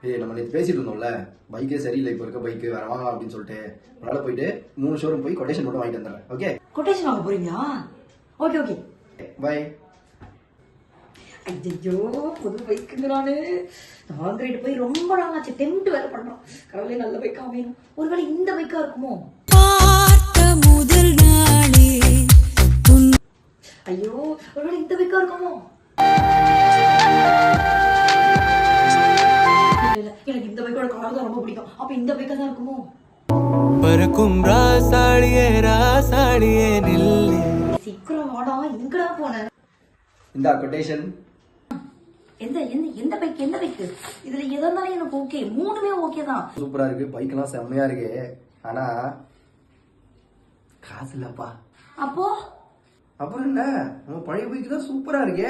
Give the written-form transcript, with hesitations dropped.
ஏய் நம்ம நேற்று பேசிட்டு இருந்தோம்ல, பைக்கே சரியில்லை இப்போ இருக்க பைக்கு, வேற வாங்கலாம் அப்படின்னு சொல்லிட்டு. அதனால போயிட்டு 3 ஷோரூம் போய் கொட்டேஷன் மட்டும் வாங்கிட்டு வந்துடுறேன். ஓகே, கொட்டேஷன் வாங்க போறீங்களா? Okay okay. பை. ஐயோ, புது பைக்குங்கிறானு. வாங்கிட்டு போய் ரொம்ப நாளாச்சு, டெம்ட் வேற பண்றோம். கடவுளே, நல்ல பைக்கா அமையணும். ஒருவேளை இந்த பைக்கா இருக்குமோ? முதல் நாளே ஐயோ, ஒருவேளை இந்த பைக்கா இருக்குமோ? எனக்கு இந்த பைக்கோட கலர் தான் ரொம்ப பிடிக்கும். அப்ப இந்த பைக்கா தான் இருக்குமோ? பறக்கும் ராசாளியே ராசாளியே நில்லு. சீக்கிரம் வாடா, எங்கடா போன? இந்த கொட்டேஷன். எந்த எந்த எந்த பைக் எந்த பைக்? இதுல எதனாலும் எனக்கு ஓகே, மூணுமே ஓகே தான். சூப்பரா இருக்கு, பைக்கெல்லாம் செம்மையா இருக்கு. ஆனா காசு இல்லப்பா. அப்போ அப்புறம் என்ன, நம்ம பழைய பைக் தான் சூப்பரா இருக்கே.